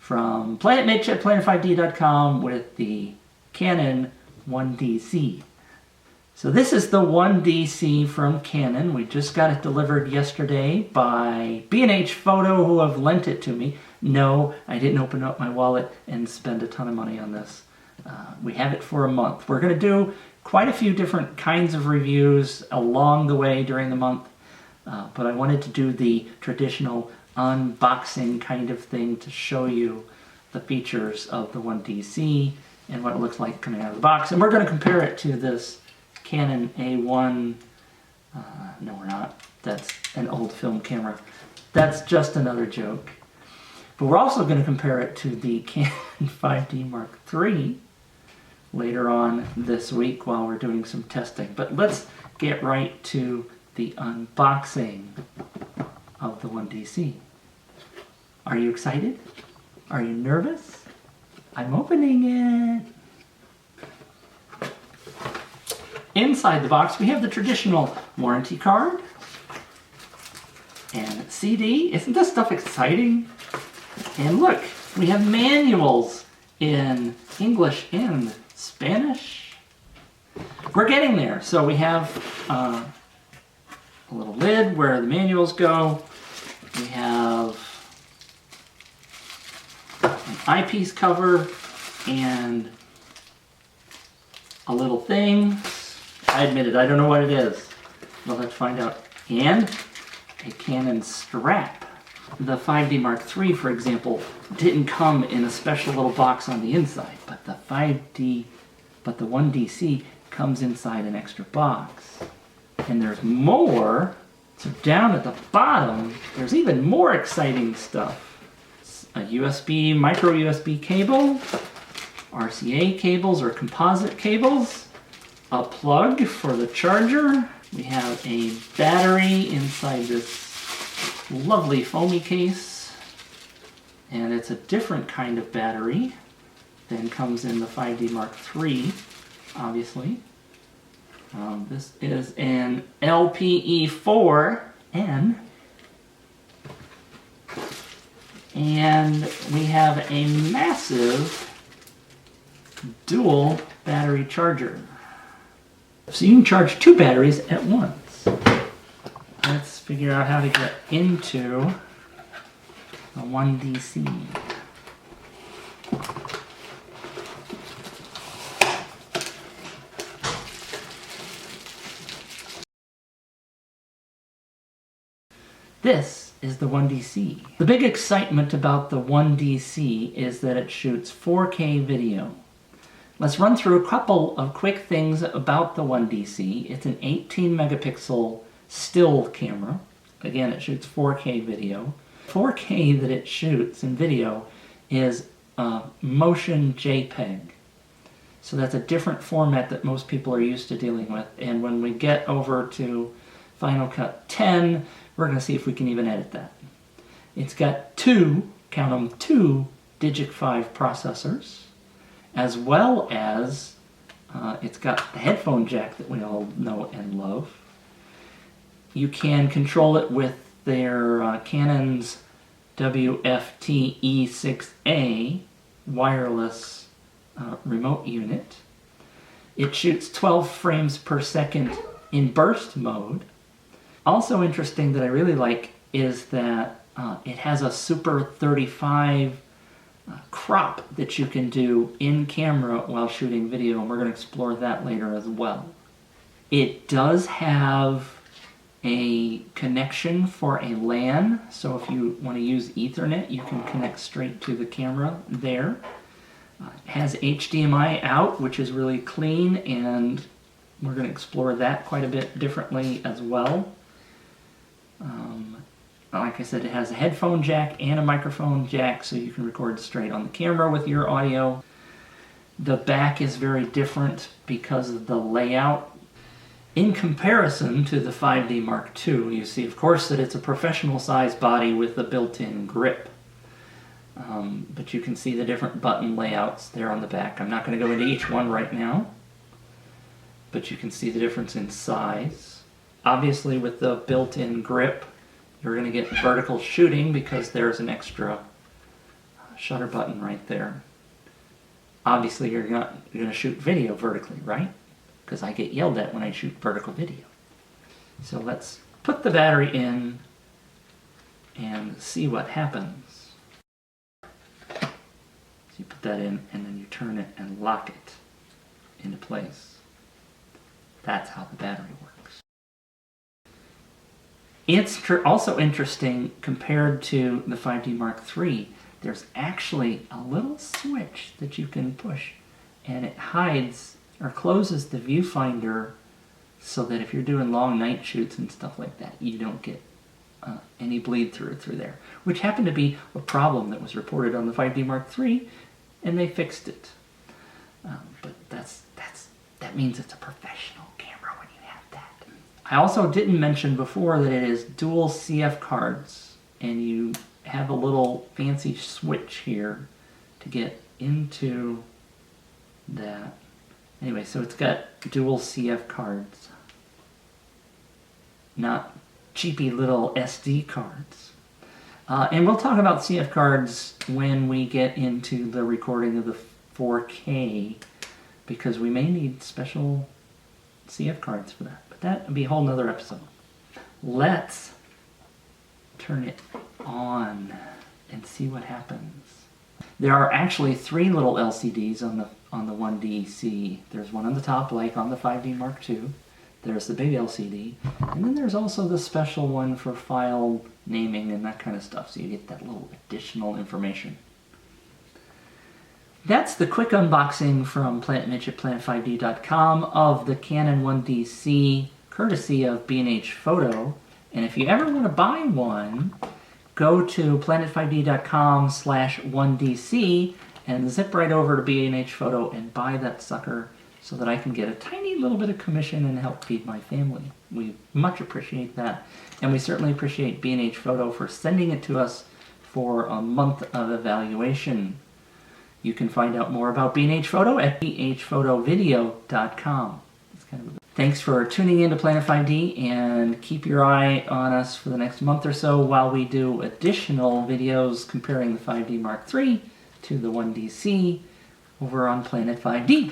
from Mitch at planet5d.com with the Canon 1DC. So this is the 1DC from Canon. We just got it delivered yesterday by B&H Photo, who have lent it to me. No, I didn't open up my wallet and spend a ton of money on this. We have it for a month. We're going to do quite a few different kinds of reviews along the way during the month, but I wanted to do the traditional unboxing kind of thing to show you the features of the 1DC and what it looks like coming out of the box. And we're going to compare it to this Canon A1, no we're not, that's an old film camera. That's just another joke. But we're also going to compare it to the Canon 5D Mark III later on this week while we're doing some testing. But let's get right to the unboxing of the 1DC. Are you excited? Are you nervous? I'm opening it. Inside the box, we have the traditional warranty card and CD. Isn't this stuff exciting? And look, we have manuals in English and Spanish. We're getting there. So we have a little lid where the manuals go. We have an eyepiece cover and a little thing. I admit it, I don't know what it is. We'll have to find out. And a Canon strap. The 5D Mark III, for example, didn't come in a special little box on the inside, but the 1DC comes inside an extra box. And there's more. So down at the bottom, there's even more exciting stuff. A USB, micro USB cable, RCA cables or composite cables, a plug for the charger. We have a battery inside this lovely foamy case, and it's a different kind of battery than comes in the 5D Mark III, obviously. This is an LPE4N, and we have a massive dual battery charger. So you can charge two batteries at once. Let's figure out how to get into the 1DC. This is the 1DC. The big excitement about the 1DC is that it shoots 4K video. Let's run through a couple of quick things about the 1DC. It's an 18 megapixel still camera. Again, it shoots 4K video. 4K that it shoots in video is motion JPEG. So that's a different format that most people are used to dealing with. And when we get over to Final Cut 10, we're going to see if we can even edit that. It's got two, count them, two Digic 5 processors, as well as it's got the headphone jack that we all know and love. You can control it with their Canon's WFT-E6A wireless remote unit. It shoots 12 frames per second in burst mode. Also interesting that I really like is that it has a Super 35 crop that you can do in camera while shooting video, and we're going to explore that later as well. It does have a connection for a LAN, so if you want to use Ethernet, you can connect straight to the camera there. It has HDMI out, which is really clean, and we're going to explore that quite a bit differently as well. Like I said, it has a headphone jack and a microphone jack, so you can record straight on the camera with your audio. The back is very different because of the layout. In comparison to the 5D Mark II, you see, of course, that it's a professional-sized body with a built-in grip. But you can see the different button layouts there on the back. I'm not going to go into each one right now, but you can see the difference in size. Obviously, with the built-in grip, you're going to get vertical shooting because there's an extra shutter button right there. Obviously you're going to shoot video vertically, right? Because I get yelled at when I shoot vertical video. So let's put the battery in and see what happens. So you put that in and then you turn it and lock it into place. That's how the battery works. It's also interesting compared to the 5D Mark III. There's actually a little switch that you can push and it hides or closes the viewfinder so that if you're doing long night shoots and stuff like that, you don't get any bleed through there, which happened to be a problem that was reported on the 5D Mark III, and they fixed it. But that means it's a professional camera when you have that. I also didn't mention before that it is dual CF cards, and you have a little fancy switch here to get into that. Anyway, so it's got dual CF cards, not cheapy little SD cards. And we'll talk about CF cards when we get into the recording of the 4K, because we may need special CF cards for that. But that would be a whole nother episode. Let's turn it on and see what happens. There are actually 3 little LCDs on the 1DC. There's one on the top, like on the 5D Mark II. There's the big LCD, and then there's also the special one for file naming and that kind of stuff, so you get that little additional information. That's the quick unboxing from Planet Mitch at planet5d.com of the Canon 1DC, courtesy of B&H Photo. And if you ever want to buy one, go to planet5d.com/1DC and zip right over to B&H Photo and buy that sucker so that I can get a tiny little bit of commission and help feed my family. We much appreciate that. And we certainly appreciate B&H Photo for sending it to us for a month of evaluation. You can find out more about B&H Photo at bhphotovideo.com. Thanks for tuning in to Planet 5D, and keep your eye on us for the next month or so while we do additional videos comparing the 5D Mark III to the 1DC over on Planet 5D.